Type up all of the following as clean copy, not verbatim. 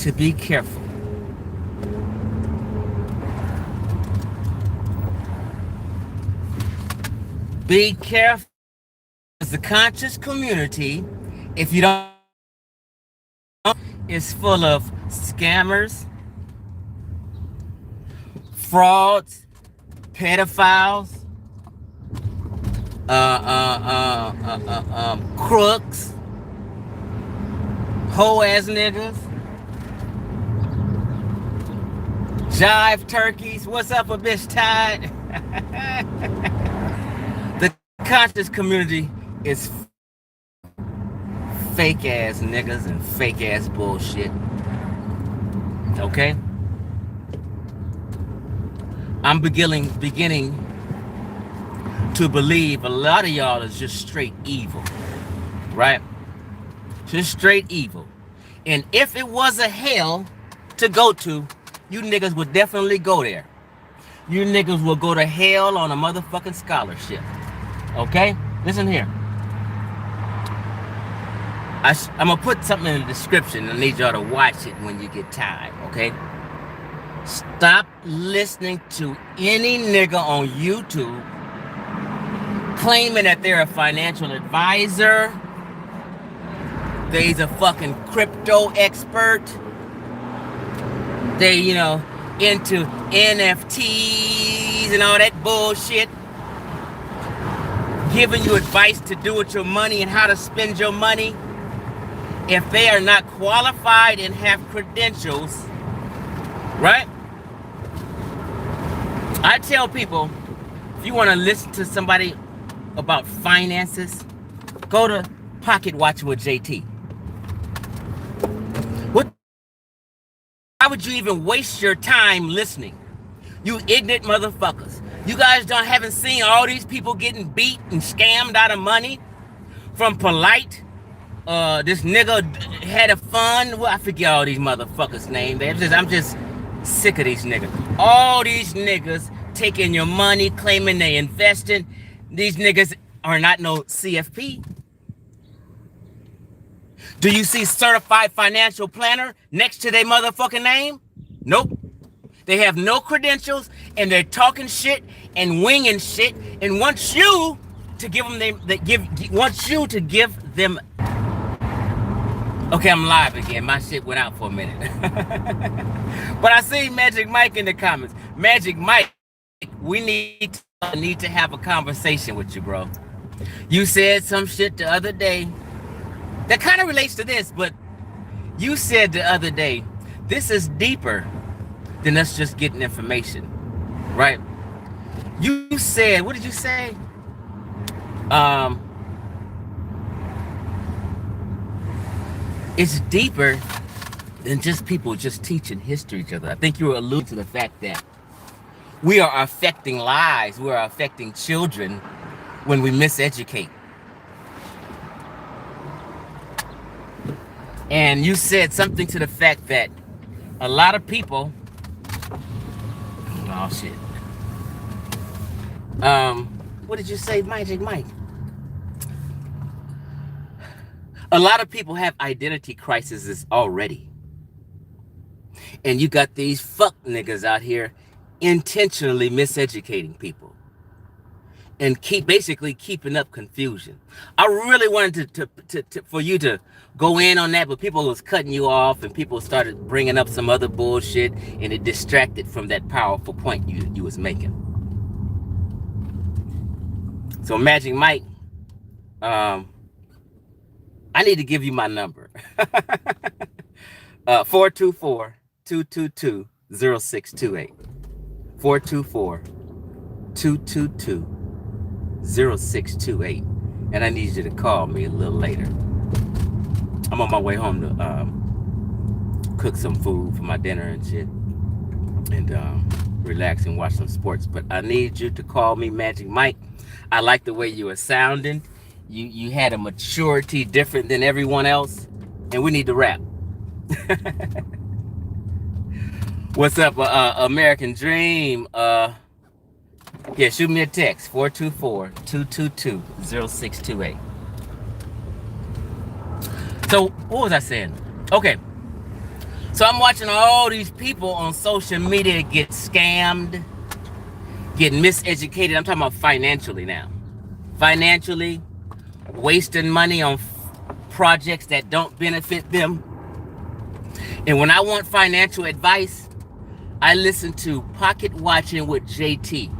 to be careful. Be careful. As the conscious community, if you don't, is full of scammers, frauds, pedophiles, crooks, hoe ass niggas, jive turkeys. What's up, a bitch tied? The conscious community is fake ass niggas and fake ass bullshit. Okay? I'm beginning to believe a lot of y'all is just straight evil. Right? Just straight evil. And if it was a hell to go to, you niggas would definitely go there. You niggas will go to hell on a motherfucking scholarship. Okay? Listen here. I'm gonna put something in the description. I need y'all to watch it when you get time, okay? Stop listening to any nigga on YouTube claiming that they're a financial advisor. They's a fucking crypto expert. They, into NFTs and all that bullshit. Giving you advice to do with your money and how to spend your money. If they are not qualified and have credentials, right? I tell people, if you want to listen to somebody about finances, go to Pocket Watching with JT. Why would you even waste your time listening? You ignorant motherfuckers. You guys haven't seen all these people getting beat and scammed out of money from Polite. This nigga had a fund. Well, I forget all these motherfuckers' names. I'm just sick of these niggas. All these niggas taking your money, claiming they investing. These niggas are not no CFP. Do you see certified financial planner next to their motherfucking name? Nope. They have no credentials and they're talking shit and winging shit and want you to give them. Okay, I'm live again. My shit went out for a minute. But I see Magic Mike in the comments. Magic Mike, we need to have a conversation with you, bro. You said some shit the other day that kind of relates to this, but you said the other day, this is deeper than us just getting information, right? You said, what did you say? It's deeper than just people just teaching history to each other. I think you were alluding to the fact that we are affecting lives, we are affecting children when we miseducate. And you said something to the fact that a lot of people, oh shit. What did you say, Magic Mike? A lot of people have identity crises already. And you got these fuck niggas out here intentionally miseducating people and basically keeping up confusion. I really wanted for you to go in on that, but people was cutting you off and people started bringing up some other bullshit and it distracted from that powerful point you was making. So Magic Mike, I need to give you my number. 424-222-0628. 424-222-0628. And I need you to call me a little later. I'm on my way home to cook some food for my dinner and shit. And relax and watch some sports. But I need you to call me Magic Mike. I like the way you were sounding. You had a maturity different than everyone else, and we need to rap. What's up, American Dream? Yeah, shoot me a text, 424-222-0628. So, what was I saying? Okay, So I'm watching all these people on social media get scammed, get miseducated. I'm talking about financially now. Financially, wasting money on projects that don't benefit them. And when I want financial advice, I listen to Pocket Watching with JT.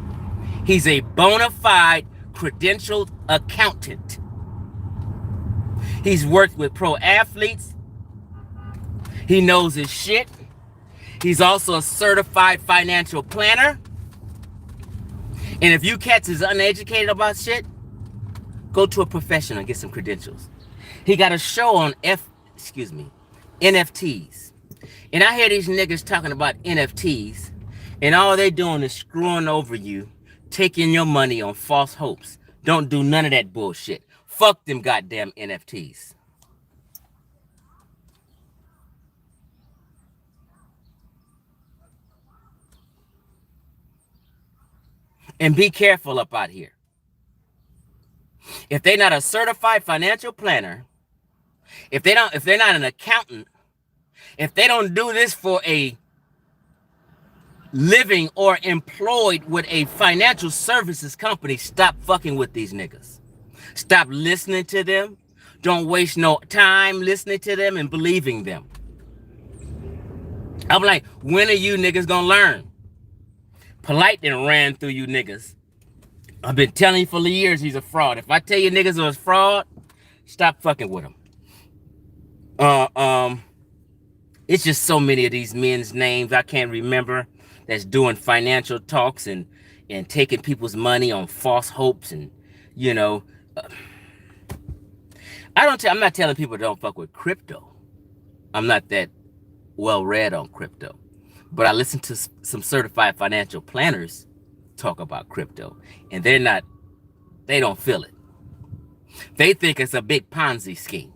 He's a bona fide credentialed accountant. He's worked with pro athletes. He knows his shit. He's also a certified financial planner. And if you cats is uneducated about shit, go to a professional and get some credentials. He got a show on NFTs. And I hear these niggas talking about NFTs, and all they doing is screwing over you, taking your money on false hopes. Don't do none of that bullshit. Fuck them goddamn NFTs. And be careful up out here. If they're not a certified financial planner, if they're not an accountant, if they don't do this for a living or employed with a financial services company, stop fucking with these niggas. Stop listening to them. Don't waste no time listening to them and believing them. I'm like, when are you niggas gonna learn? Polite then ran through you niggas. I've been telling you for years he's a fraud. If I tell you niggas was fraud, stop fucking with him. It's just so many of these men's names I can't remember that's doing financial talks and taking people's money on false hopes and, you know, I'm not telling people don't fuck with crypto. I'm not that well read on crypto, but I listen to some certified financial planners talk about crypto, and they don't feel it. They think it's a big Ponzi scheme.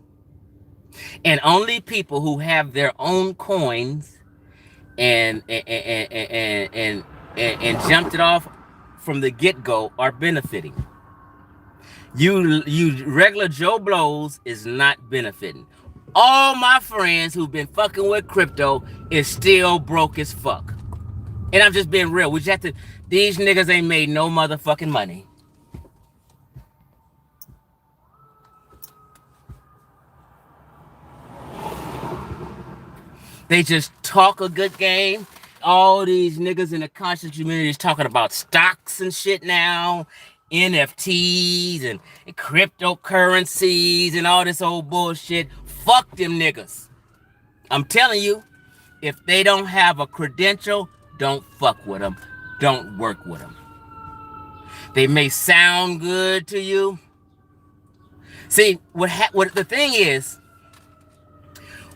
And only people who have their own coins and jumped it off from the get-go are benefiting. You regular Joe Blows is not benefiting. All my friends who've been fucking with crypto is still broke as fuck. And I'm just being real. These niggas ain't made no motherfucking money. They just talk a good game. All these niggas in the conscious community is talking about stocks and shit now, NFTs and cryptocurrencies and all this old bullshit. Fuck them niggas. I'm telling you, if they don't have a credential, don't fuck with them. Don't work with them. They may sound good to you. See, what the thing is,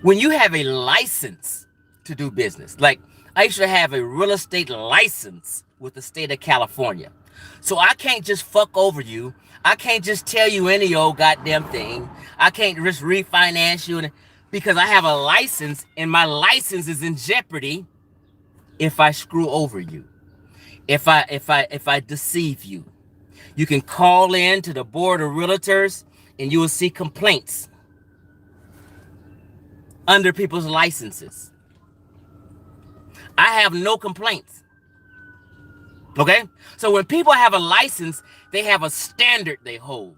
when you have a license to do business, like I used to have a real estate license with the state of California. So I can't just fuck over you. I can't just tell you any old goddamn thing. I can't just refinance you because I have a license, and my license is in jeopardy if I screw over you. If I deceive you. You can call in to the board of realtors and you will see complaints under people's licenses. I have no complaints. Okay? So when people have a license, they have a standard they hold.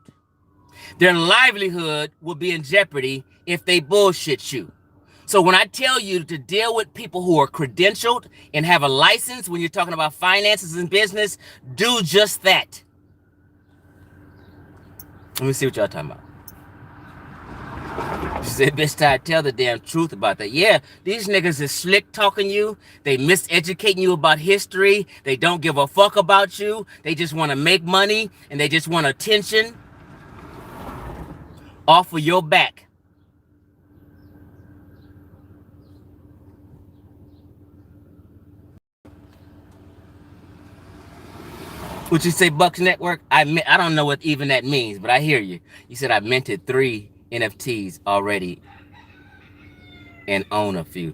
Their livelihood will be in jeopardy if they bullshit you. So when I tell you to deal with people who are credentialed and have a license when you're talking about finances and business, do just that. Let me see what y'all talking about. She said, bitch, Ty, tell the damn truth about that. Yeah, these niggas is slick talking you. They miseducating you about history. They don't give a fuck about you. They just want to make money and they just want attention off of your back. What you say, Bucks Network? I don't know what even that means, but I hear you. You said I minted 3 NFTs already and own a few.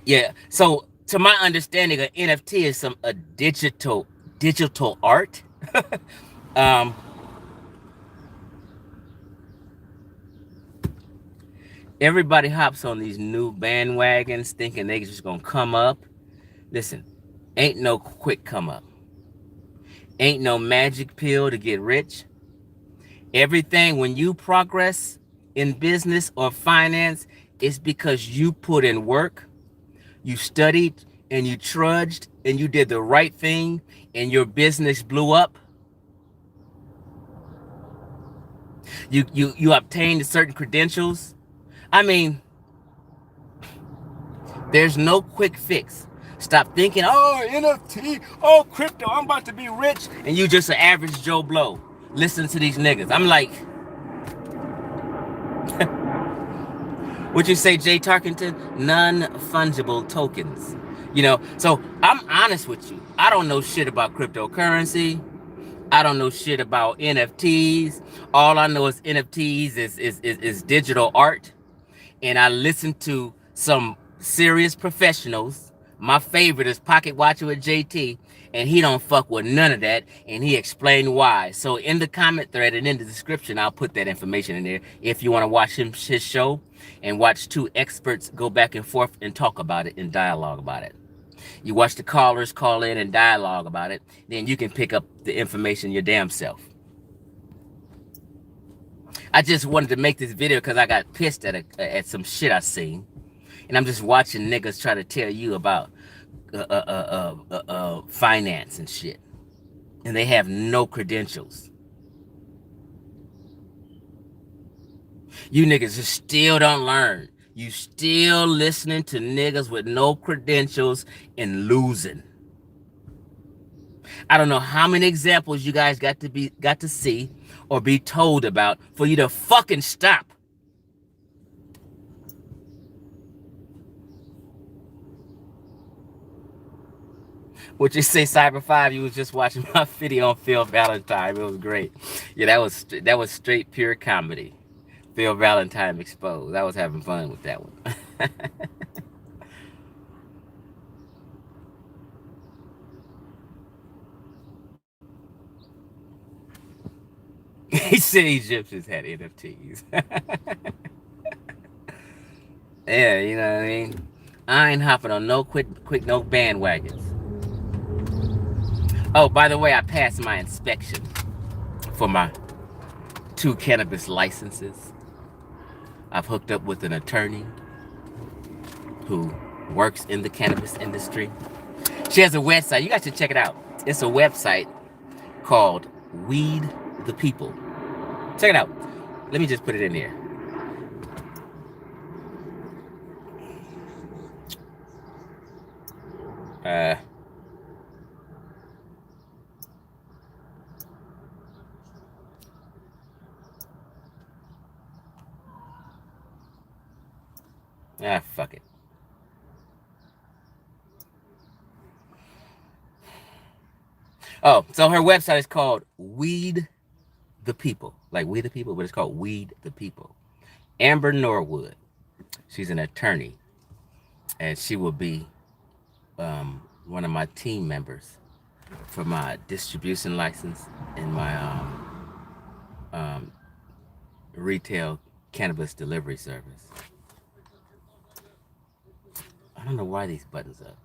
Yeah. So to my understanding, an NFT is a digital art. Everybody hops on these new bandwagons thinking they just gonna come up. Listen, ain't no quick come up. Ain't no magic pill to get rich. Everything when you progress in business or finance, it's because you put in work, you studied and you trudged and you did the right thing and your business blew up. You obtained certain credentials. I mean, there's no quick fix. Stop thinking, oh, NFT, oh, crypto, I'm about to be rich. And you just an average Joe Blow. Listen to these niggas. I'm like, what you say, Jay Tarkington? Non-fungible tokens. You know, so I'm honest with you. I don't know shit about cryptocurrency. I don't know shit about NFTs. All I know is NFTs is digital art. And I listen to some serious professionals. My favorite is Pocket Watcher with JT, and he don't fuck with none of that, and he explained why. So in the comment thread and in the description, I'll put that information in there if you want to watch his show and watch two experts go back and forth and talk about it and dialogue about it. You watch the callers call in and dialogue about it, then you can pick up the information your damn self. I just wanted to make this video because I got pissed at some shit I seen. And I'm just watching niggas try to tell you about finance and shit. And they have no credentials. You niggas just still don't learn. You still listening to niggas with no credentials and losing. I don't know how many examples you guys got to see or be told about for you to fucking stop. What you say, Cyber 5? You was just watching my video on Phil Valentine. It was great. Yeah, that was straight pure comedy. Phil Valentine exposed. I was having fun with that one. He said Egyptians had NFTs. Yeah, you know what I mean? I ain't hopping on no quick no bandwagons. Oh, by the way, I passed my inspection for my 2 cannabis licenses. I've hooked up with an attorney who works in the cannabis industry. She has a website. You guys should check it out. It's a website called Weed the People. Check it out. Let me just put it in here. Fuck it. Oh, so her website is called Weed the People. Like We the People, but it's called Weed the People. Amber Norwood. She's an attorney. And she will be one of my team members for my distribution license and my retail cannabis delivery service. I don't know why these buttons up.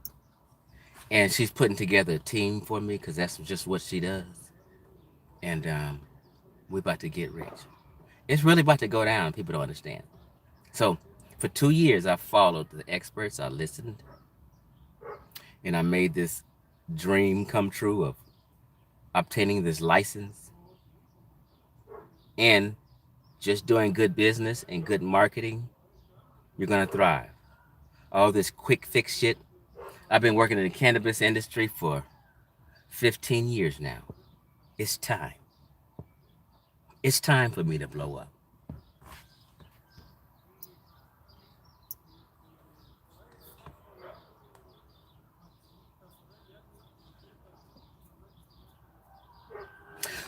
And she's putting together a team for me because that's just what she does. And we're about to get rich. It's really about to go down. People don't understand. So for 2 years, I followed the experts. I listened. And I made this dream come true of obtaining this license and just doing good business and good marketing. You're going to thrive. All this quick fix shit. I've been working in the cannabis industry for 15 years now. It's time. It's time for me to blow up.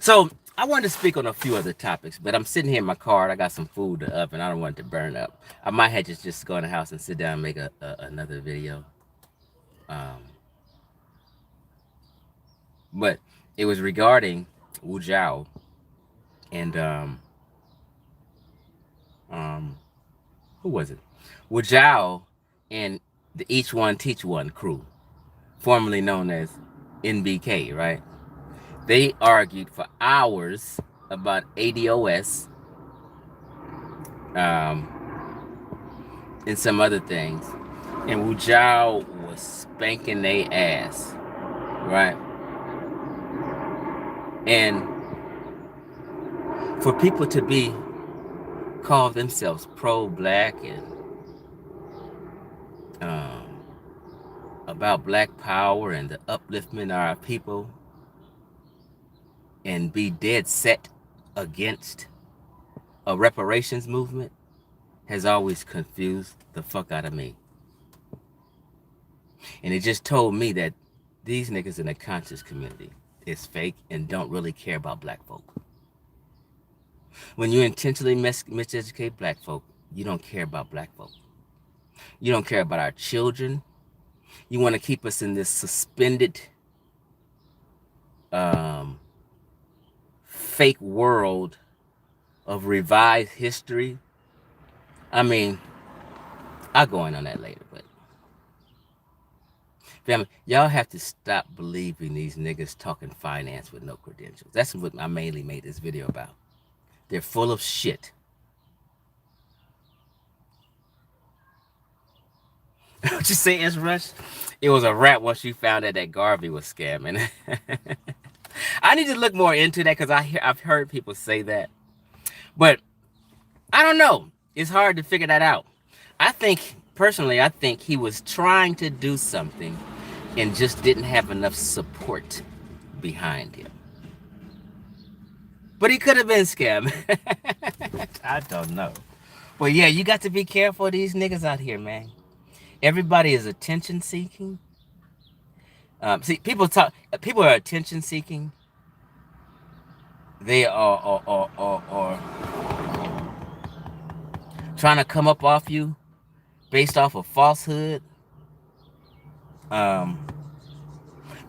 So I wanted to speak on a few other topics, but I'm sitting here in my car. I got some food to up, and I don't want it to burn up. I might have to just go in the house and sit down and make another video. But it was regarding Wu Zhao and who was it? Wujao and the Each One Teach One crew, formerly known as NBK, right? They argued for hours about ADOS um, and some other things. And Wu Zhao was spanking their ass, right? And for people to be call themselves pro-black and about black power and the upliftment of our people and be dead set against a reparations movement has always confused the fuck out of me. And it just told me that these niggas in the conscious community is fake and don't really care about black folk. When you intentionally miseducate black folk, you don't care about black folk. You don't care about our children. You want to keep us in this suspended fake world of revised history. I mean, I'll go in on that later, but family, y'all have to stop believing these niggas talking finance with no credentials. That's what I mainly made this video about. They're full of shit. What you say, S. Rush? It was a wrap once you found out that Garvey was scamming. I need to look more into that because I've heard people say that. But I don't know. It's hard to figure that out. Personally, I think he was trying to do something and just didn't have enough support behind him. But he could have been scamming. I don't know. But yeah, you got to be careful of these niggas out here, man. Everybody is attention seeking. See, people are attention seeking. They are trying to come up off you based off of falsehood.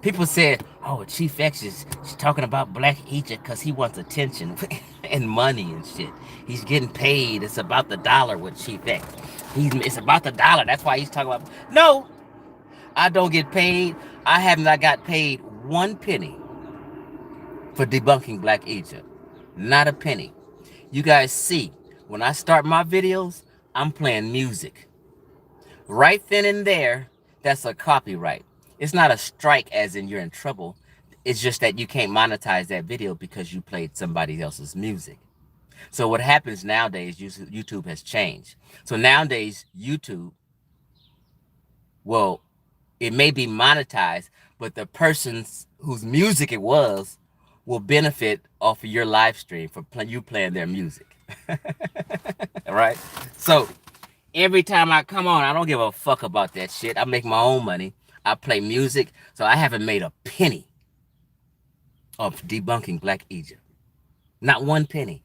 People said, oh, Chief X is talking about Black Egypt because he wants attention and money and shit. He's getting paid. It's about the dollar with Chief X. It's about the dollar. That's why he's talking about. No, I don't get paid. I have not got paid 1 penny for debunking Black Egypt. Not a penny. You guys see, when I start my videos, I'm playing music. Right then and there, that's a copyright. It's not a strike as in you're in trouble. It's just that you can't monetize that video because you played somebody else's music. So what happens nowadays, YouTube has changed. So nowadays, YouTube, well, it may be monetized, but the person's whose music it was will benefit off of your live stream for you playing their music. Right? So every time I come on, I don't give a fuck about that shit. I make my own money. I play music, so I haven't made a penny of debunking Black Egypt. Not 1 penny.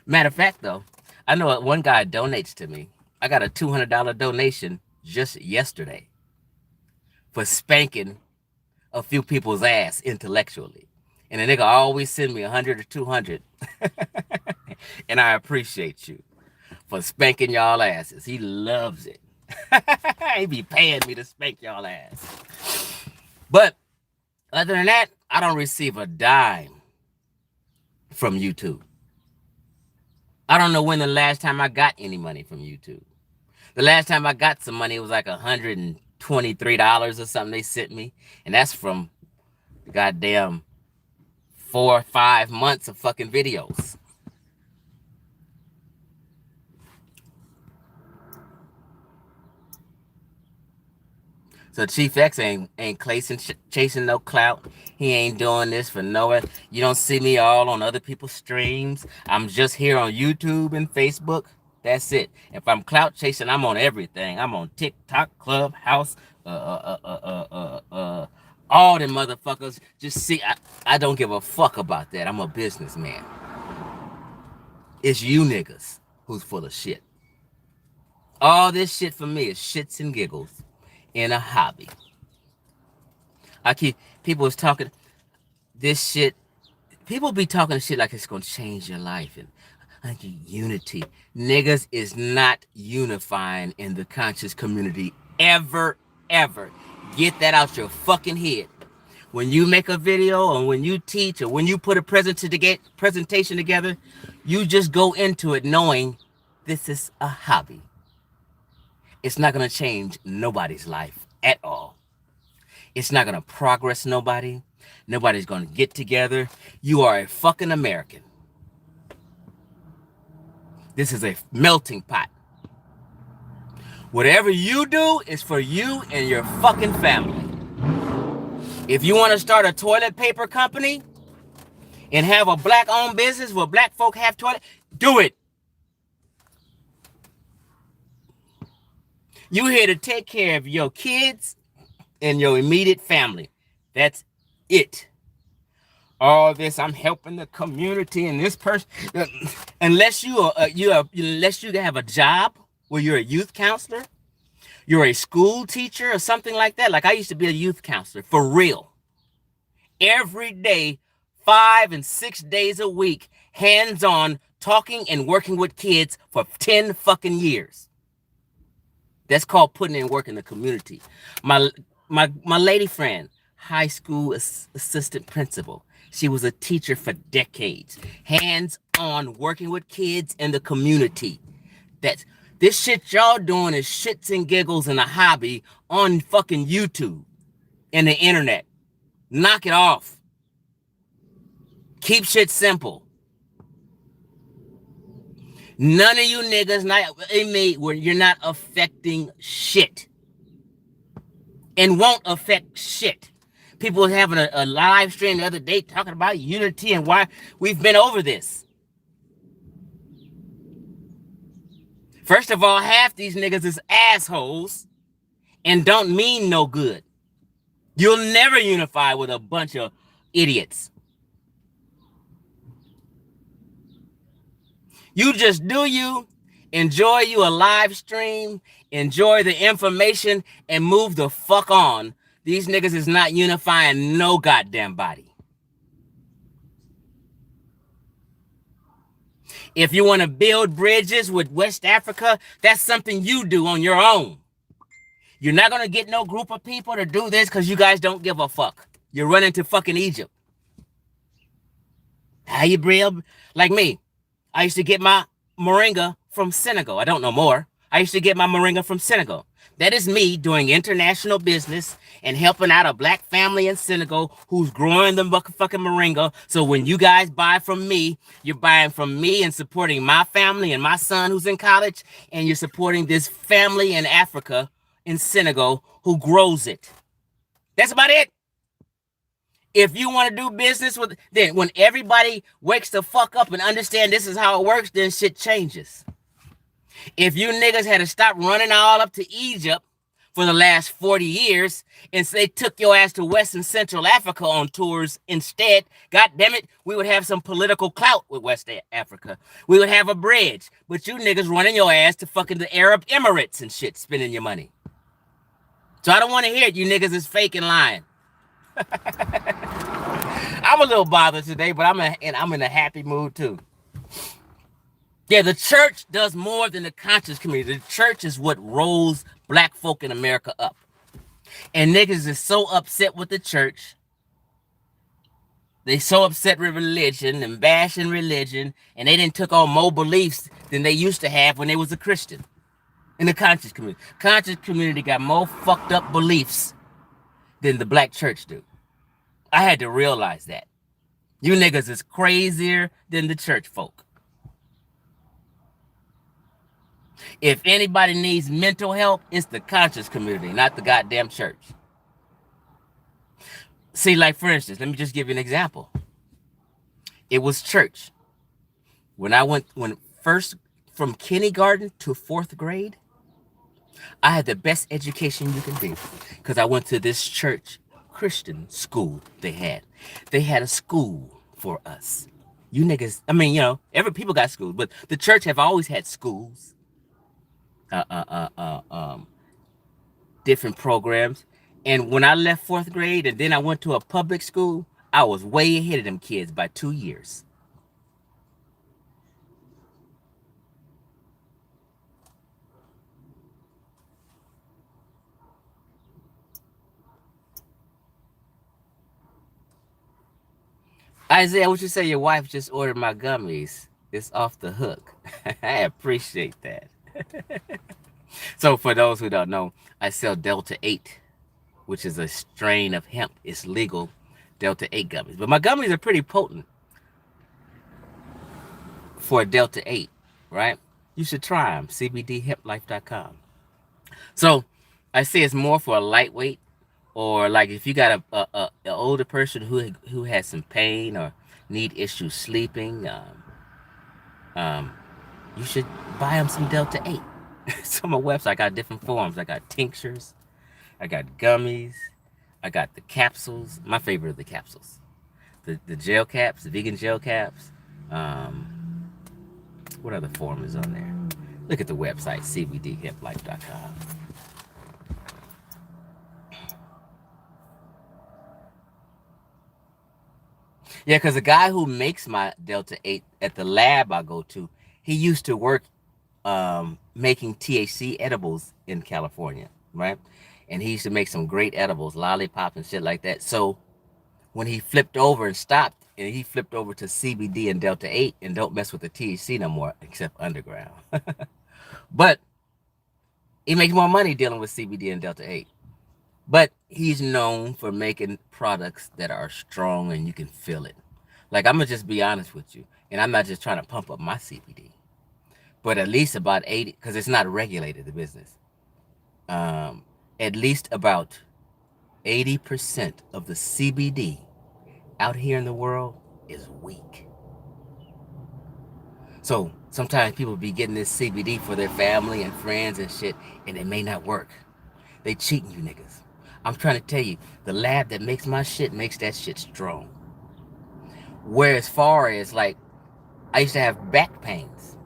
Matter of fact, though, I know one guy donates to me. I got a $200 donation just yesterday for spanking a few people's ass intellectually. And a nigga always send me 100 or 200. And I appreciate you for spanking y'all asses. He loves it. He be paying me to spank y'all ass. But other than that, I don't receive a dime from YouTube. I don't know when the last time I got any money from YouTube. The last time I got some money, it was like $123 or something they sent me. And that's from goddamn 4 or 5 months of fucking videos. So Chief X ain't chasing no clout. He ain't doing this for nowhere. You don't see me all on other people's streams. I'm just here on YouTube and Facebook. That's it. If I'm clout chasing, I'm on everything. I'm on TikTok, Clubhouse, all them motherfuckers. Just see, I don't give a fuck about that. I'm a businessman. It's you niggas who's full of shit. All this shit for me is shits and giggles in a hobby. People was talking this shit. People be talking shit like it's gonna change your life, and Unity. Niggas is not unifying in the conscious community ever, ever. Get that out your fucking head. When you make a video or when you teach or when you put a presentation together, you just go into it knowing this is a hobby. It's not going to change nobody's life at all. It's not going to progress nobody. Nobody's going to get together. You are a fucking American. This is a melting pot. Whatever you do is for you and your fucking family. If you want to start a toilet paper company and have a black-owned business where black folk have toilet, do it. You here to take care of your kids and your immediate family. That's it. All this, I'm helping the community and this person. Unless you have a job where you're a youth counselor, you're a school teacher or something like that. Like I used to be a youth counselor, for real. Every day, 5 and 6 days a week, hands-on, talking and working with kids for 10 fucking years. That's called putting in work in the community. My lady friend, high school assistant principal. She was a teacher for decades. Hands-on, working with kids in the community. This shit y'all doing is shits and giggles and a hobby on fucking YouTube and the internet. Knock it off. Keep shit simple. None of you niggas, where you're not affecting shit. And won't affect shit. People were having a live stream the other day talking about unity and why we've been over this. First of all, half these niggas is assholes and don't mean no good. You'll never unify with a bunch of idiots. You just do you, enjoy you a live stream, enjoy the information, and move the fuck on. These niggas is not unifying no goddamn body. If you want to build bridges with West Africa, that's something you do on your own. You're not going to get no group of people to do this because you guys don't give a fuck. You're running to fucking Egypt. How you build? Like me, I used to get my moringa from Senegal. I don't know more. I used to get my moringa from Senegal. That is me doing international business and helping out a black family in Senegal who's growing the fucking moringa. So when you guys buy from me, you're buying from me and supporting my family and my son who's in college, and you're supporting this family in Africa, in Senegal, who grows it. That's about it. If you want to do business with, then when everybody wakes the fuck up and understand this is how it works, then shit changes. If you niggas had to stop running all up to Egypt for the last 40 years and they took your ass to West and Central Africa on tours instead, god damn it, we would have some political clout with West Africa. We would have a bridge. But you niggas running your ass to fucking the Arab Emirates and shit, spending your money. So I don't want to hear it. You niggas is fake and lying. I'm a little bothered today, but I'm in a happy mood too. Yeah, the church does more than the conscious community. The church is what rolls black folk in America up. And niggas is so upset with the church. They so upset with religion and bashing religion, and they didn't took on more beliefs than they used to have when they was a Christian. In the conscious community. Conscious community got more fucked up beliefs than the black church do. I had to realize that. You niggas is crazier than the church folk. If anybody needs mental help, it's the conscious community, not the goddamn church. See, like for instance, let me just give you an example. It was church. When first from kindergarten to 4th grade, I had the best education you can be because I went to this church Christian school they had. They had a school for us. You niggas, I mean, you know, every people got schools, but the church have always had schools. Different programs. And when I left 4th grade and then I went to a public school, I was way ahead of them kids by 2 years. Isaiah, what you say? Your wife just ordered my gummies. It's off the hook. I appreciate that. So for those who don't know, I sell Delta 8, which is a strain of hemp. It's legal Delta 8 gummies. But my gummies are pretty potent for Delta 8, right? You should try them. CBDHempLife.com. So I say it's more for a lightweight, or like if you got a older person who has some pain or need issues sleeping, um, you should buy them some Delta 8. So on my website, I got different forms. I got tinctures, I got gummies, I got the capsules. My favorite are the capsules. The gel caps, the vegan gel caps. What other form is on there? Look at the website, cbdhemplife.com. Yeah, because the guy who makes my Delta 8 at the lab I go to, he used to work making THC edibles in California, right? And he used to make some great edibles, lollipops and shit like that. So when he flipped over and stopped, and he flipped over to CBD and Delta 8 and don't mess with the THC no more, except underground. But he makes more money dealing with CBD and Delta 8. But he's known for making products that are strong and you can feel it. Like, I'm going to just be honest with you. And I'm not just trying to pump up my CBD. But at least about 80, because it's not regulated, the business. At least about 80% of the CBD out here in the world is weak. So sometimes people be getting this CBD for their family and friends and shit, and it may not work. They cheating you niggas. I'm trying to tell you, the lab that makes my shit makes that shit strong. Where as far as like, I used to have back pains.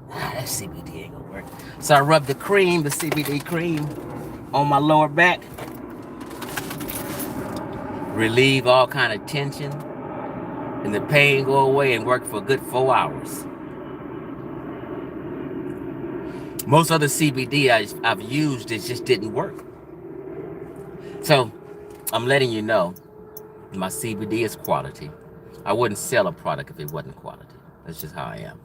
That CBD ain't gonna work. So I rubbed the cream, the CBD cream, on my lower back. Relieve all kind of tension. And the pain go away and work for a good 4 hours. Most other CBD I've used, it just didn't work. So I'm letting you know, my CBD is quality. I wouldn't sell a product if it wasn't quality. That's just how I am.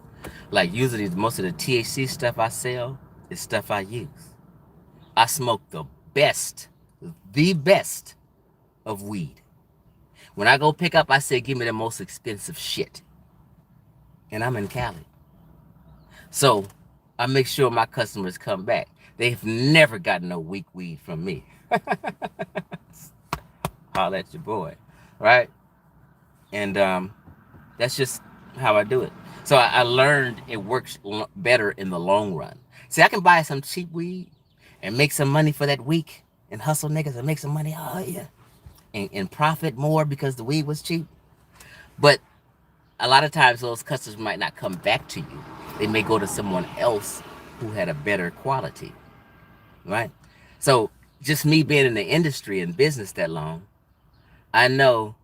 Like usually most of the THC stuff I sell is stuff I use. I smoke the best of weed. When I go pick up, I say, give me the most expensive shit. And I'm in Cali. So I make sure my customers come back. They've never gotten no weak weed from me. Holla at your boy, right? And that's just how I do it. So I learned it works better in the long run. See, I can buy some cheap weed and make some money for that week and hustle niggas and make some money. Oh, yeah. And profit more because the weed was cheap. But a lot of times those customers might not come back to you. They may go to someone else who had a better quality, right? So just me being in the industry and business that long, I know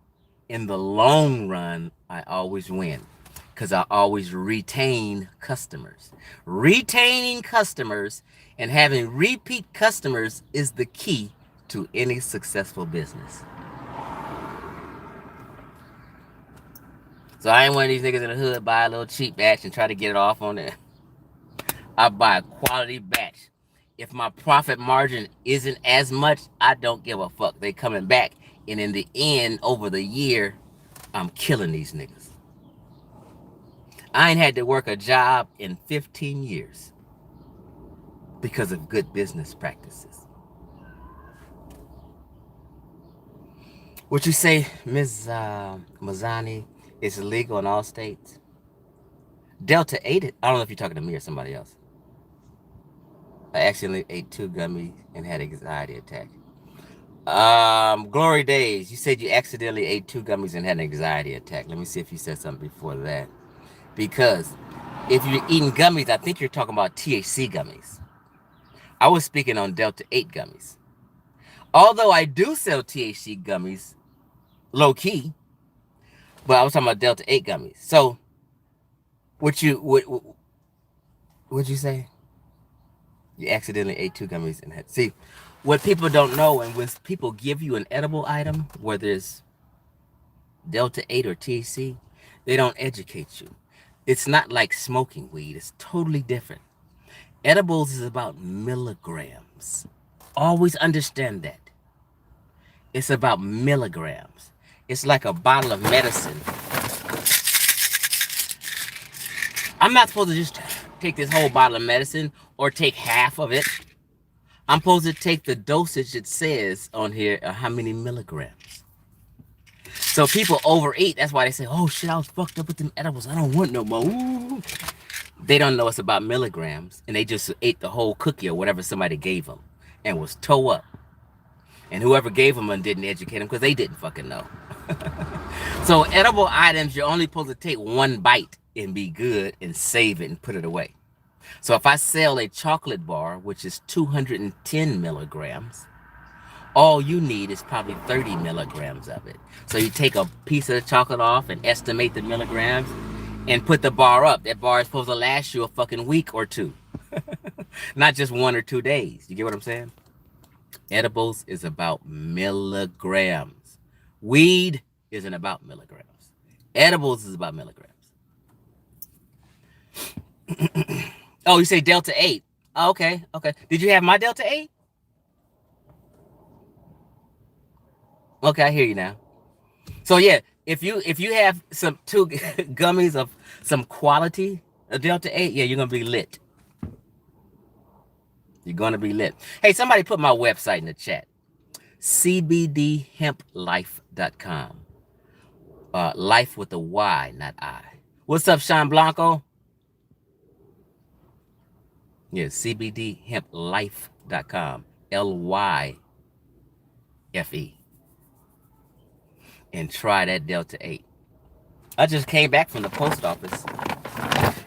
in the long run, I always win because I always retain customers. Retaining customers and having repeat customers is the key to any successful business. So I ain't one of these niggas in the hood buy a little cheap batch and try to get it off on there. I buy a quality batch. If my profit margin isn't as much, I don't give a fuck. They coming back, and in the end, over the year, I'm killing these niggas. I ain't had to work a job in 15 years because of good business practices. What you say, Ms. Mazzani, is illegal in all states? Delta 8, I don't know if you're talking to me or somebody else. I accidentally ate 2 gummies and had an anxiety attack. Glory Days, you said you accidentally ate 2 gummies and had an anxiety attack. Let me see if you said something before that. Because if you're eating gummies, I think you're talking about THC gummies. I was speaking on Delta 8 gummies. Although I do sell THC gummies, low key, but I was talking about Delta 8 gummies. So, what'd you say? You accidentally ate 2 gummies and had, see, what people don't know, and when people give you an edible item where there's Delta 8 or THC, they don't educate you. It's not like smoking weed. It's totally different. Edibles is about milligrams. Always understand that. It's about milligrams. It's like a bottle of medicine. I'm not supposed to just take this whole bottle of medicine or take half of it. I'm supposed to take the dosage it says on here, how many milligrams. So people overeat. That's why they say, oh shit, I was fucked up with them edibles. I don't want no more. Ooh. They don't know it's about milligrams. And they just ate the whole cookie or whatever somebody gave them and was toe up. And whoever gave them and didn't educate them because they didn't fucking know. So edible items, you're only supposed to take one bite and be good and save it and put it away. So if I sell a chocolate bar, which is 210 milligrams, all you need is probably 30 milligrams of it. So you take a piece of the chocolate off and estimate the milligrams and put the bar up. That bar is supposed to last you a fucking week or two. Not just 1 or 2 days. You get what I'm saying? Edibles is about milligrams. Weed isn't about milligrams. Edibles is about milligrams. Oh, you say Delta 8. Oh, okay. Did you have my Delta 8? Okay, I hear you now. So yeah, if you have some 2 gummies of some quality, a Delta 8, yeah, you're gonna be lit. You're gonna be lit. Hey, somebody put my website in the chat. CBDHempLife.com. Life with a Y, not I. What's up, Sean Blanco? Yeah, CBDHempLife.com. LYFE. And try that Delta 8. I just came back from the post office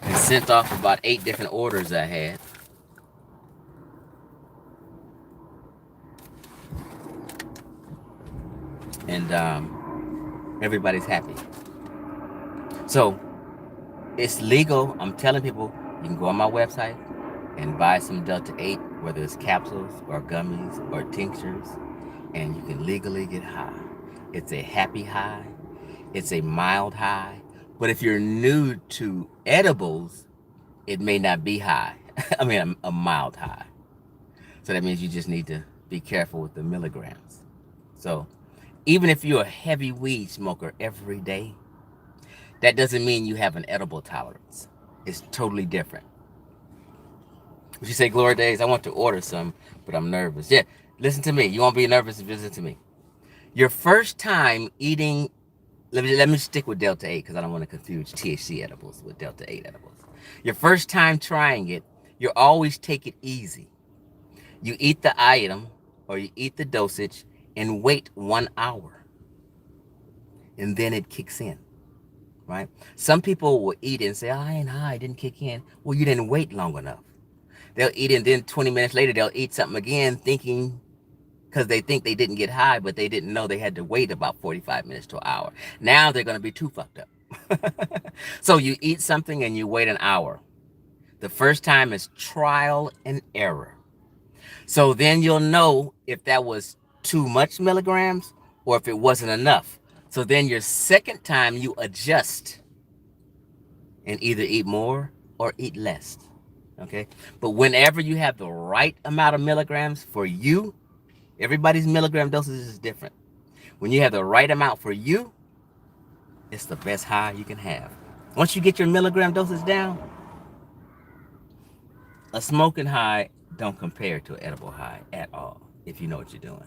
and sent off about 8 different orders I had. And everybody's happy. So it's legal. I'm telling people you can go on my website and buy some Delta 8, whether it's capsules or gummies or tinctures, and you can legally get high. It's a happy high. It's a mild high. But if you're new to edibles, it may not be high. I mean, a mild high. So that means you just need to be careful with the milligrams. So even if you're a heavy weed smoker every day, that doesn't mean you have an edible tolerance. It's totally different. If you say, Gloria Days, I want to order some, but I'm nervous. Yeah, listen to me. You won't be nervous if you listen to me. Your first time eating, let me stick with Delta 8 because I don't want to confuse THC edibles with Delta 8 edibles. Your first time trying it, you always take it easy. You eat the item or you eat the dosage and wait 1 hour. And then it kicks in, right? Some people will eat it and say, oh, I ain't high, it didn't kick in. Well, you didn't wait long enough. They'll eat it and then 20 minutes later, they'll eat something again thinking, because they think they didn't get high, but they didn't know they had to wait about 45 minutes to an hour. Now they're going to be too fucked up. So you eat something and you wait an hour. The first time is trial and error. So then you'll know if that was too much milligrams or if it wasn't enough. So then your second time you adjust and either eat more or eat less. Okay? But whenever you have the right amount of milligrams for you, everybody's milligram dosage is different. When you have the right amount for you, it's the best high you can have. Once you get your milligram dosage down, a smoking high don't compare to an edible high at all, if you know what you're doing.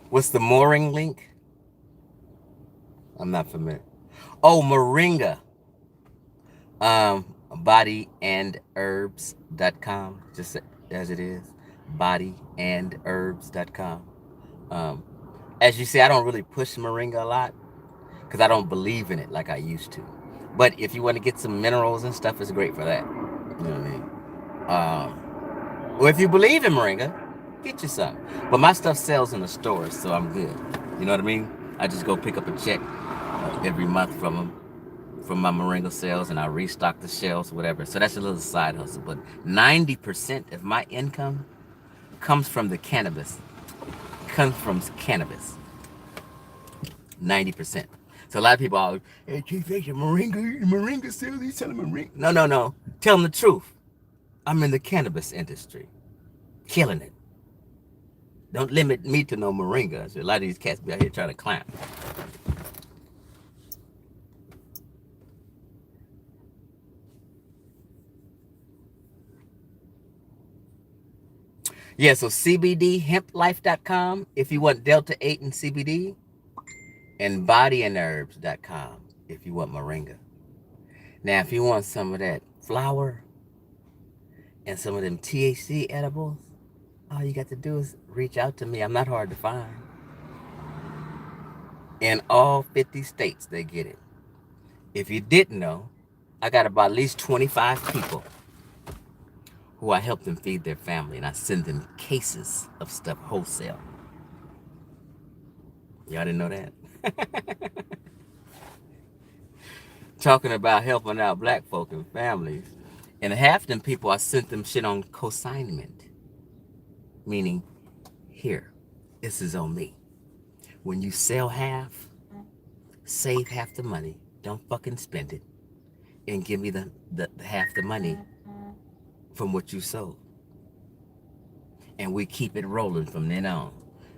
What's the mooring link? I'm not familiar. Oh, Moringa. Bodyandherbs.com, just as it is. Bodyandherbs.com. As you see, I don't really push Moringa a lot because I don't believe in it like I used to. But if you want to get some minerals and stuff, it's great for that. You know what I mean? Well, if you believe in Moringa, get you some. But my stuff sells in the stores, so I'm good. You know what I mean? I just go pick up a check every month from them, from my Moringa sales, and I restock the shelves, whatever. So that's a little side hustle. But 90% of my income comes from the cannabis. Comes from cannabis. 90%. So a lot of people are, hey, Chief, that's your Moringa sales. He's selling Moringa. No, no, no. Tell them the truth. I'm in the cannabis industry, killing it. Don't limit me to no Moringa. So a lot of these cats be out here trying to climb. Yeah, so CBDHempLife.com if you want Delta 8 and CBD, and BodyandHerbs.com if you want Moringa. Now, if you want some of that flower and some of them THC edibles, all you got to do is reach out to me. I'm not hard to find. In all 50 states, they get it. If you didn't know, I got about at least 25 people who I help them feed their family, and I send them cases of stuff wholesale. Y'all didn't know that? Talking about helping out black folk and families. And half them people, I sent them shit on consignment. Meaning, here, this is on me. When you sell half, save half the money. Don't fucking spend it. And give me the half the money from what you sold. And we keep it rolling from then on.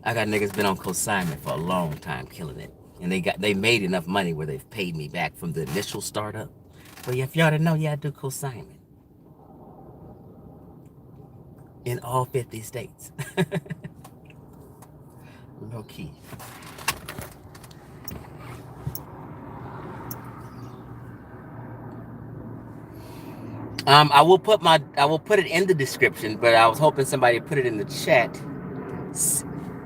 I got niggas been on consignment for a long time killing it. And they made enough money where they've paid me back from the initial startup. But if y'all didn't know, yeah, I do consignment. In all 50 states. Low key. I will put it in the description, but I was hoping somebody would put it in the chat.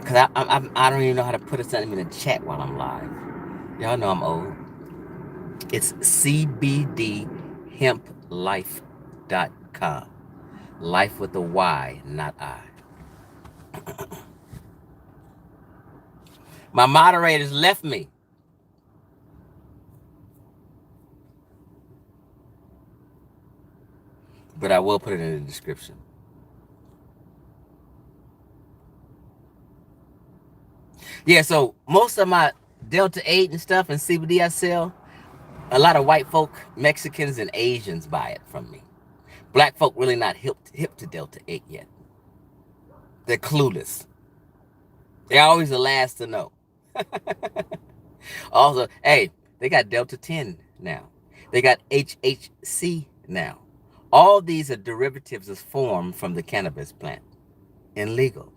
Cause I don't even know how to put something in the chat while I'm live. Y'all know I'm old. It's CBDHempLife.com. Life with a Y, not I. My moderators left me. But I will put it in the description. Yeah, so most of my Delta 8 and stuff and CBD I sell, a lot of white folk, Mexicans, and Asians buy it from me. Black folk really not hip to Delta 8 yet. They're clueless. They're always the last to know. Also, hey, they got Delta 10 now. They got HHC now. All these are derivatives of formed from the cannabis plant and legal.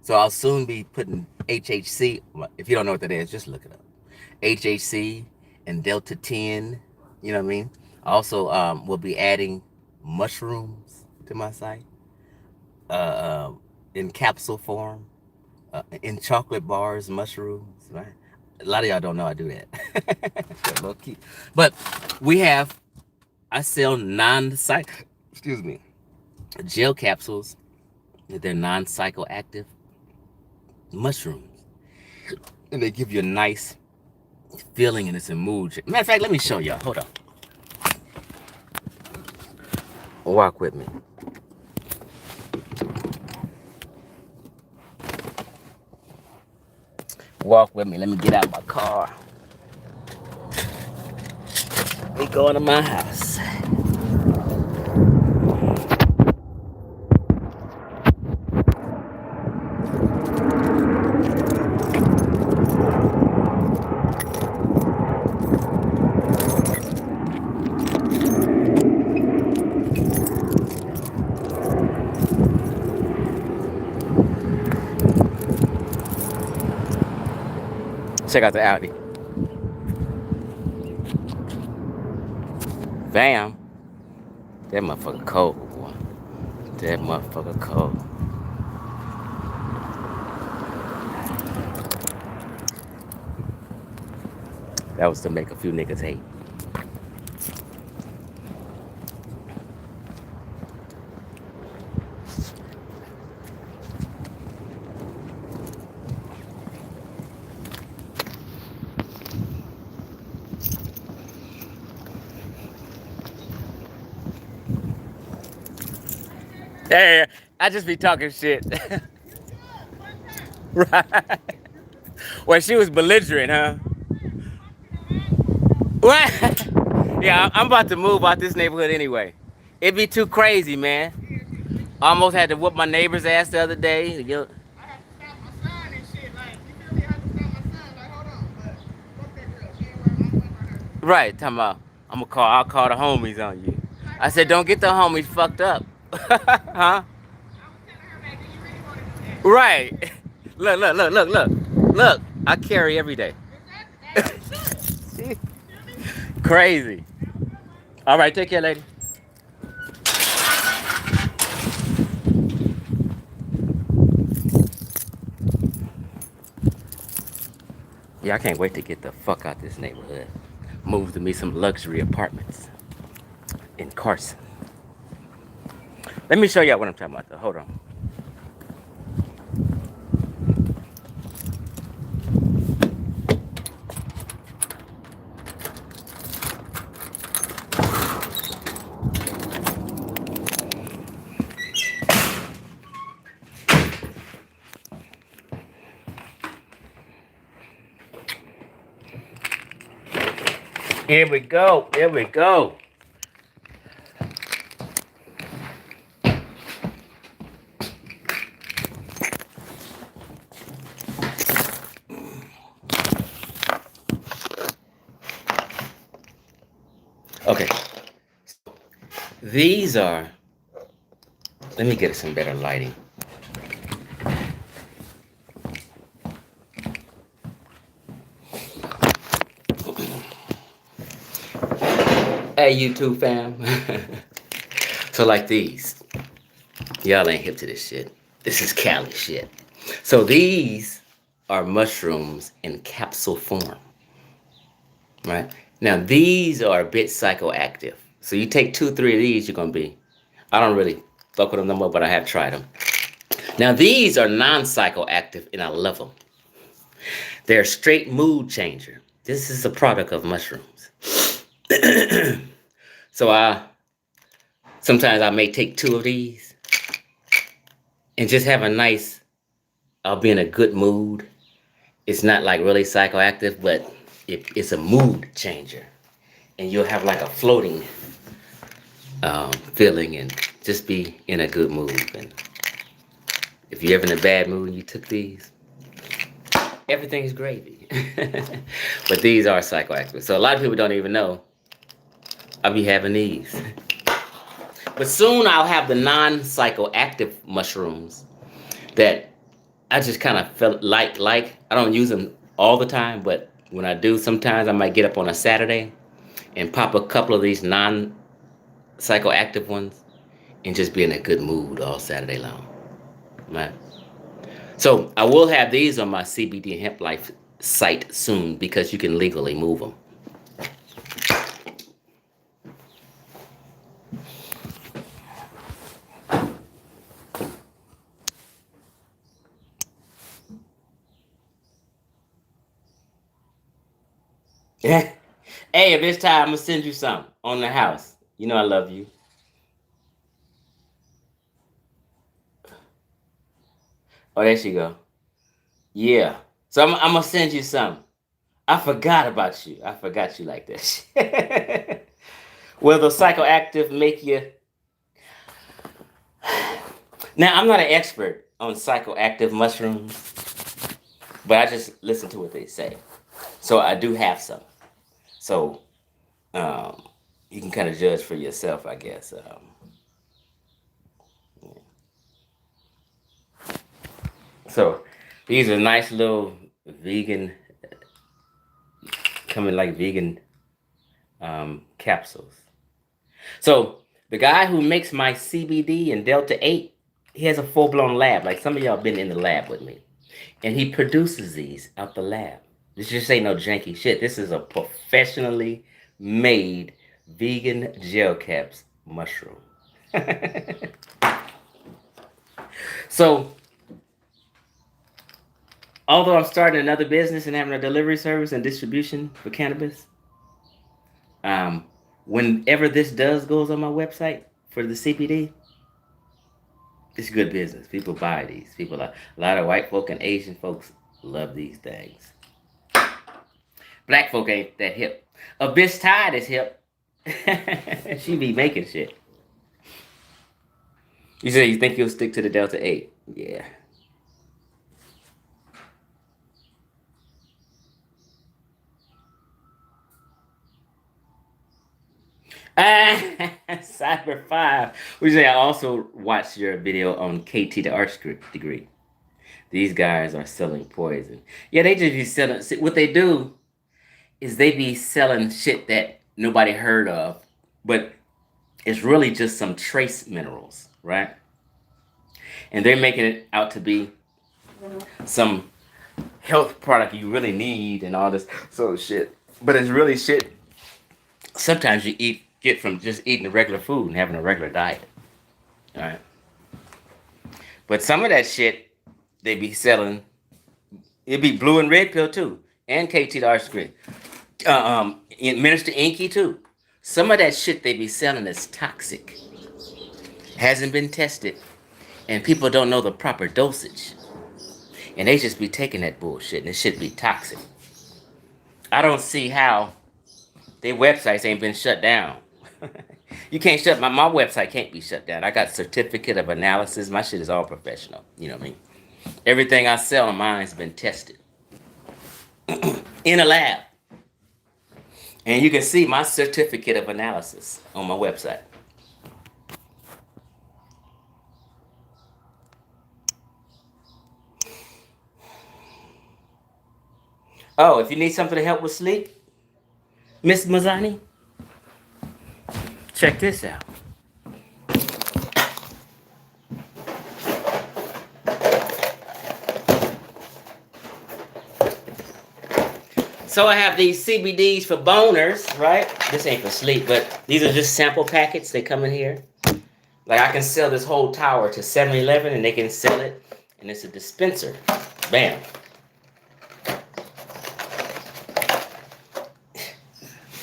So I'll soon be putting HHC. If you don't know what that is, just look it up. HHC and Delta 10. You know what I mean? Also, we'll be adding mushrooms to my site in capsule form, in chocolate bars, mushrooms. Right? A lot of y'all don't know I do that. Low key. But I sell gel capsules. They're non-psychoactive mushrooms, and they give you a nice feeling, and it's a mood. Matter of fact, let me show y'all. Hold on. Walk with me. Walk with me. Let me get out my car. We going to my house. Check out the Audi. Bam. That motherfucker cold, boy. That motherfucker cold. That was to make a few niggas hate. Hey, I just be talking shit. Right. Well, she was belligerent, huh? What? Yeah, I'm about to move out this neighborhood anyway. It'd be too crazy, man. Almost had to whoop my neighbor's ass the other day. I had to stop my son and shit. Like, you feel me? I had to stop my son. Like, hold on. But fuck that girl. She ain't worth my money. Right, talking about, I'll call the homies on you. Like, I for said, don't real. get the homies fucked up. Huh? I was telling her, like, do you really want to do that? Right. Look. I carry every day. Exactly. As you should. You feel me? Crazy. All right, take care, lady. Yeah, I can't wait to get the fuck out this neighborhood. Move to me some luxury apartments in Carson. Let me show y'all what I'm talking about though. Hold on. Here we go. Here we go. Okay. These are, let me get some better lighting. Hey, YouTube fam. So like these, y'all ain't hip to this shit. This is Cali shit. So these are mushrooms in capsule form, right? Now these are a bit psychoactive. So you take 2, 3 of these, you're gonna be, I don't really fuck with them no more, but I have tried them. Now these are non-psychoactive and I love them. They're a straight mood changer. This is a product of mushrooms. So sometimes I may take 2 of these and just have a nice, I'll be in a good mood. It's not like really psychoactive, but it's a mood changer. And you'll have like a floating feeling and just be in a good mood. And if you're ever in a bad mood and you took these, everything's gravy. But these are psychoactive. So a lot of people don't even know I'll be having these. But soon I'll have the non-psychoactive mushrooms that I just kind of felt like. I don't use them all the time, but when I do, sometimes I might get up on a Saturday and pop a couple of these non-psychoactive ones and just be in a good mood all Saturday long. Right? So I will have these on my CBD and Hemp Life site soon because you can legally move them. Hey, if it's time, I'm gonna send you some on the house. You know I love you. Oh, there she go. Yeah. So I'm gonna send you some. I forgot about you. I forgot you like this. Will the psychoactive make you? Now I'm not an expert on psychoactive mushrooms, but I just listen to what they say. So I do have some. So um, you can kind of judge for yourself, I guess. So these are nice little vegan, coming like vegan capsules. So the guy who makes my CBD and Delta 8, he has a full-blown lab. Like some of y'all been in the lab with me. And he produces these out the lab. This just ain't no janky shit. This is a professionally made vegan gel caps mushroom. So although I'm starting another business and having a delivery service and distribution for cannabis, whenever this does goes on my website for the CBD, It's good business. People buy these. People, a lot of white folk and Asian folks love these things. Black folk ain't that hip. A bitch Tide is hip. She be making shit. You say you think you'll stick to the Delta 8? Yeah. Cyber 5. We say I also watched your video on KT the Arts degree. These guys are selling poison. Yeah, they just be selling. What they do is they be selling shit that nobody heard of, but it's really just some trace minerals, right? And they're making it out to be some health product you really need and all this sort of shit. But it's really shit sometimes you get from just eating the regular food and having a regular diet. All right. But some of that shit they be selling, it'd be blue and red pill too, and KT the Arts degree. Minister Inky too. Some of that shit they be selling is toxic. Hasn't been tested, and people don't know the proper dosage. And they just be taking that bullshit, and it should be toxic. I don't see how their websites ain't been shut down. You can't shut my website can't be shut down. I got certificate of analysis. My shit is all professional. You know what I mean? Everything I sell on mine's been tested in a lab. And you can see my certificate of analysis on my website. Oh, if you need something to help with sleep, Miss Mazzani, check this out. So I have these CBDs for boners, right? This ain't for sleep, but these are just sample packets. They come in here. Like I can sell this whole tower to 7-Eleven and they can sell it. And it's a dispenser. Bam.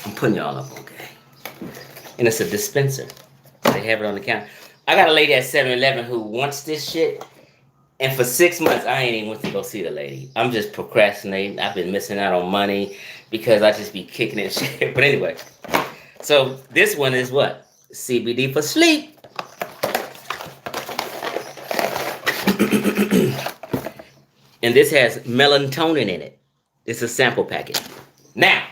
I'm putting y'all up, okay? And it's a dispenser. They have it on the counter. I got a lady at 7-Eleven who wants this shit. And for 6 months, I ain't even went to go see the lady. I'm just procrastinating. I've been missing out on money because I just be kicking it shit. But anyway, so this one is what? CBD for sleep. And this has melatonin in it. It's a sample packet. Now,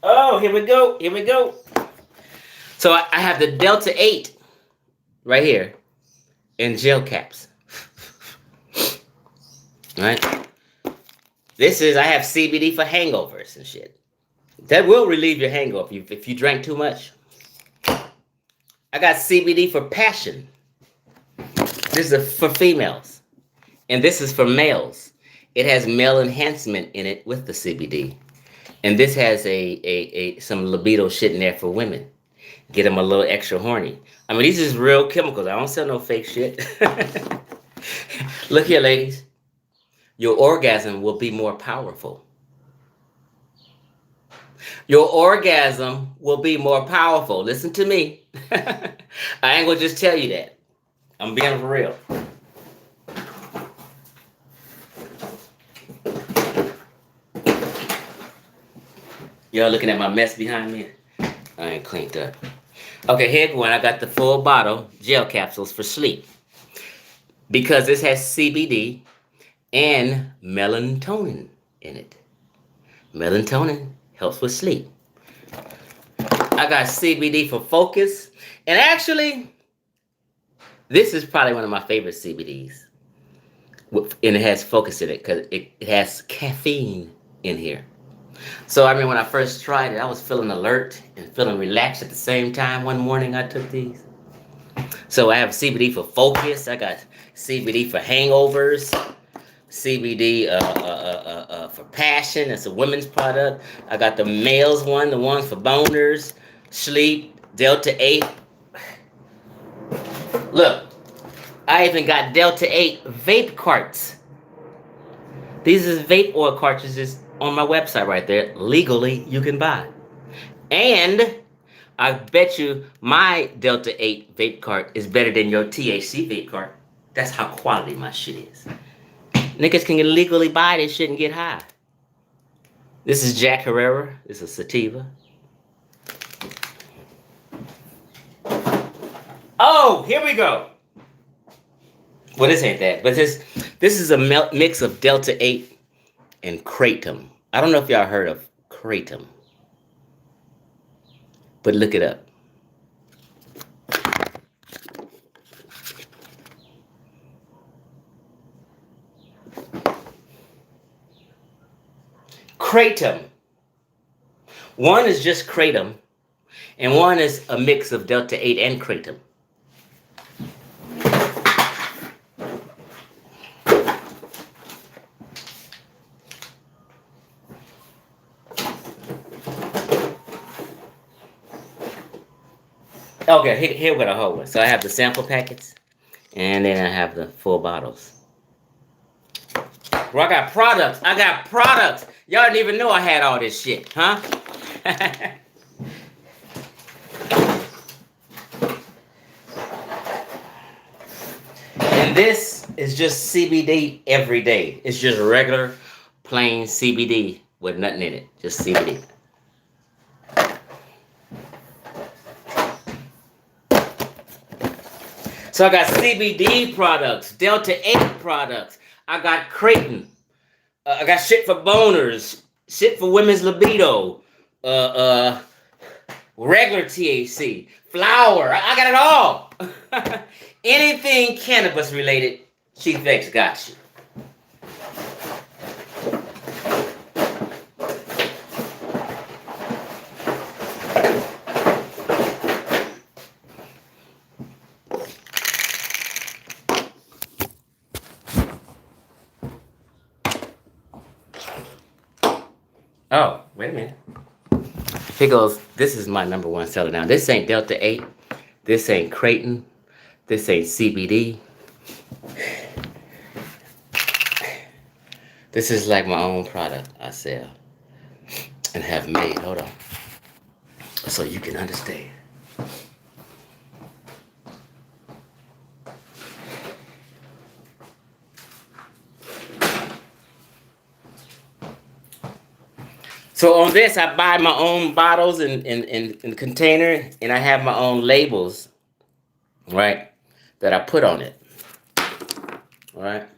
oh, here we go. Here we go. So I have the Delta 8 right here in gel caps. Right? This is, I have CBD for hangovers and shit. That will relieve your hangover if you drank too much. I got CBD for passion. This is for females. And this is for males. It has male enhancement in it with the CBD. And this has some libido shit in there for women. Get them a little extra horny. I mean, these is real chemicals. I don't sell no fake shit. Look here, ladies. Your orgasm will be more powerful. Your orgasm will be more powerful. Listen to me. I ain't gonna just tell you that. I'm being for real. Y'all looking at my mess behind me? I ain't cleaned up. Okay, here one. I got the full bottle gel capsules for sleep. Because this has CBD and melatonin in it. Melatonin helps with sleep. I got CBD for focus. And actually, this is probably one of my favorite CBDs. And it has focus in it because it has caffeine in here. So, I mean, when I first tried it, I was feeling alert and feeling relaxed at the same time. One morning I took these. So I have CBD for focus. I got CBD for hangovers. CBD for passion. It's a women's product. I got the males one, the ones for boners, sleep, Delta 8. Look, I even got Delta 8 vape carts. These is vape oil cartridges on my website right there. Legally, you can buy. And I bet you my Delta 8 vape cart is better than your THC vape cart. That's how quality my shit is. Niggas can legally buy this shit and get high. This is Jack Herrera. This is Sativa. Oh, here we go. Well, this ain't that, but this is a mix of Delta 8 and Kratom. I don't know if y'all heard of Kratom, but look it up. Kratom. One is just Kratom, and one is a mix of Delta 8 and Kratom. Okay, here we got a whole one. So I have the sample packets, and then I have the full bottles. Well, I got products. Y'all didn't even know I had all this shit, huh? And this is just CBD every day. It's just regular, plain CBD with nothing in it. Just CBD. So I got CBD products, Delta 8 products. I got Kratom. I got shit for boners, shit for women's libido, regular THC, flower. I got it all. Anything cannabis related, Chief X got you. Oh, wait a minute. Here goes. This is my number one seller now. This ain't Delta 8. This ain't Kratom. This ain't CBD. This is like my own product I sell and have made. Hold on. So you can understand. So on this, I buy my own bottles in container, and I have my own labels, right, that I put on it, all right?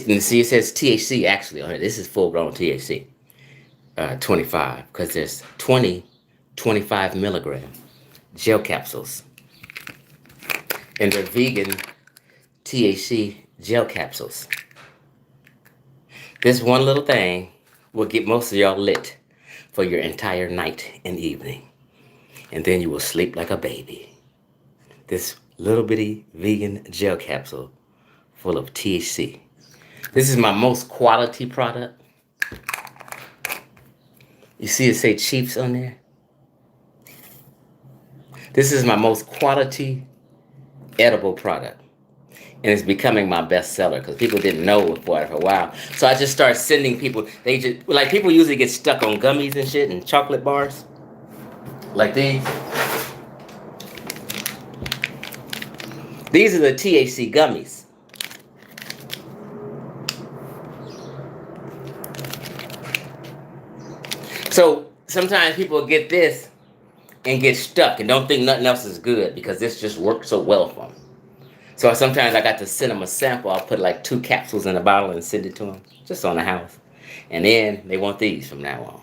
And see, it says THC actually on it. This is full-grown THC, 25, because there's 25 milligram gel capsules, and they're vegan THC gel capsules. This one little thing will get most of y'all lit for your entire night and evening. And then you will sleep like a baby. This little bitty vegan gel capsule full of THC. This is my most quality product. You see it say Chiefs on there? This is my most quality edible product. And it's becoming my best seller because people didn't know it for a while. So I just started sending people. They just, like, people usually get stuck on gummies and shit and chocolate bars. Like these. These are the THC gummies. So sometimes people get this and get stuck and don't think nothing else is good because this just works so well for them. So sometimes I got to send them a sample. I'll put like 2 capsules in a bottle and send it to them just on the house. And then they want these from now on.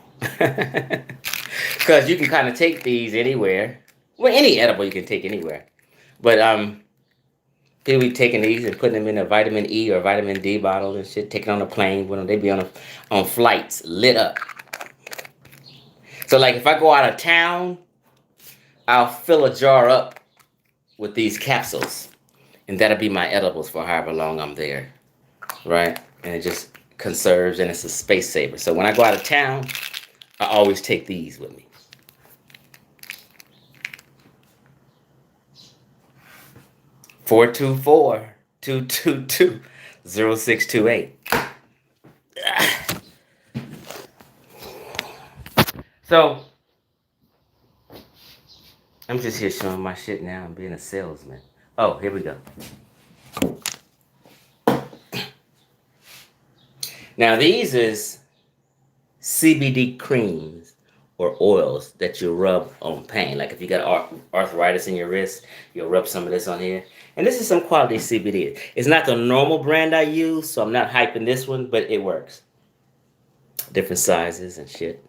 Because you can kind of take these anywhere. Well, any edible you can take anywhere. But people be taking these and putting them in a vitamin E or vitamin D bottle and shit, taking on a plane with them. They be on flights lit up. So like if I go out of town, I'll fill a jar up with these capsules. And that'll be my edibles for however long I'm there, right? And it just conserves and it's a space saver. So when I go out of town, I always take these with me. Four 222-0628. So I'm just here showing my shit now and being a salesman. Oh, here we go. Now these is CBD creams or oils that you rub on pain. Like if you got arthritis in your wrist, you'll rub some of this on here. And this is some quality CBD. It's not the normal brand I use, so I'm not hyping this one, but it works. Different sizes and shit.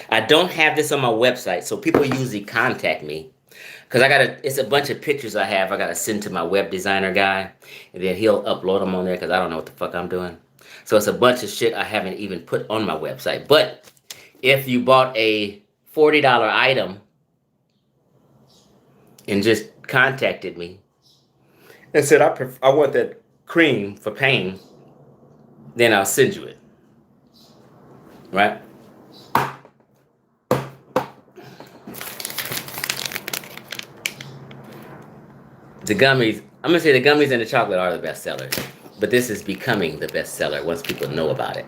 I don't have this on my website, so people usually contact me. Because it's a bunch of pictures I gotta send to my web designer guy, and then he'll upload them on there because I don't know what the fuck I'm doing. So it's a bunch of shit I haven't even put on my website. But if you bought a $40 item and just contacted me and said, I want that cream for pain, then I'll send you it. Right? The gummies, I'm going to say the gummies and the chocolate are the best sellers. But this is becoming the best seller once people know about it.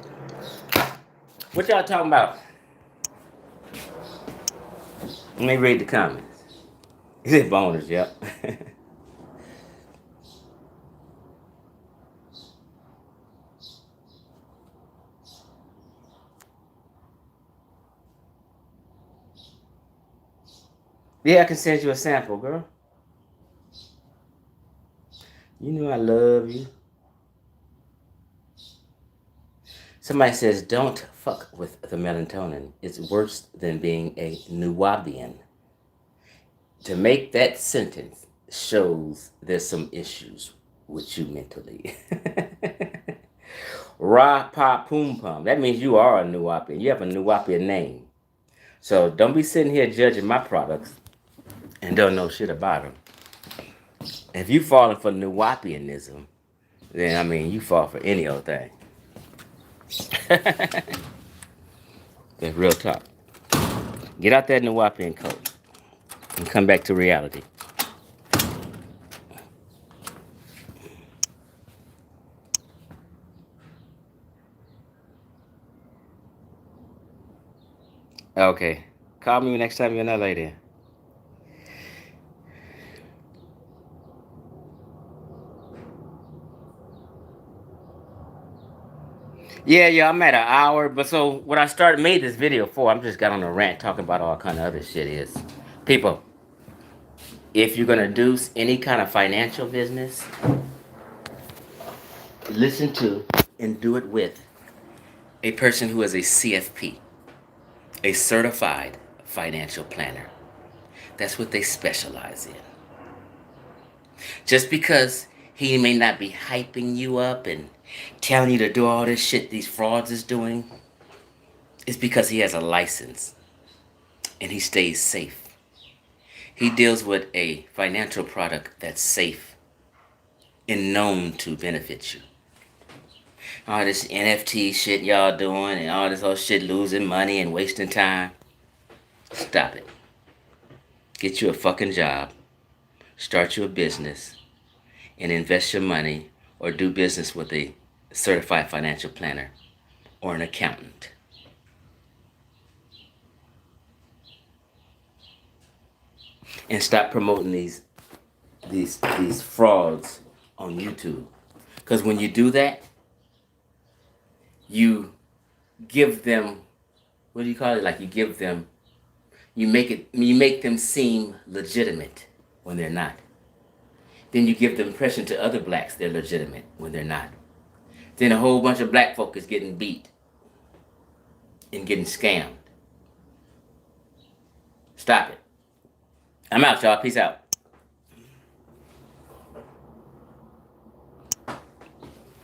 What y'all talking about? Let me read the comments. Is it boners? Yep. Yeah, I can send you a sample, girl. You know I love you. Somebody says, don't fuck with the melatonin. It's worse than being a Nuwabian. To make that sentence shows there's some issues with you mentally. Ra pa poom pum. That means you are a Nuwapian. You have a Nuwapian name. So don't be sitting here judging my products and don't know shit about them. If you falling for Nuwapianism, then I mean you fall for any old thing. That's real talk. Get out that Nuwapian coat and come back to reality. Okay. Call me next time you're in LA then. Yeah, I'm at an hour. But so what I made this video for, I'm just got on a rant talking about all kind of other shit is. People, if you're going to do any kind of financial business, listen to and do it with a person who is a CFP, a certified financial planner. That's what they specialize in. Just because he may not be hyping you up and telling you to do all this shit these frauds is doing, it's because he has a license and he stays safe. He deals with a financial product that's safe and known to benefit you. All this NFT shit y'all doing and all this whole shit losing money and wasting time. Stop it. Get you a fucking job. Start you a business and invest your money or do business with a certified financial planner or an accountant. And stop promoting these frauds on YouTube. Because when you do that, you give them, what do you call it? Like you make them seem legitimate when they're not. Then you give the impression to other blacks they're legitimate when they're not. Then a whole bunch of black folk is getting beat and getting scammed. Stop it. I'm out, y'all. Peace out.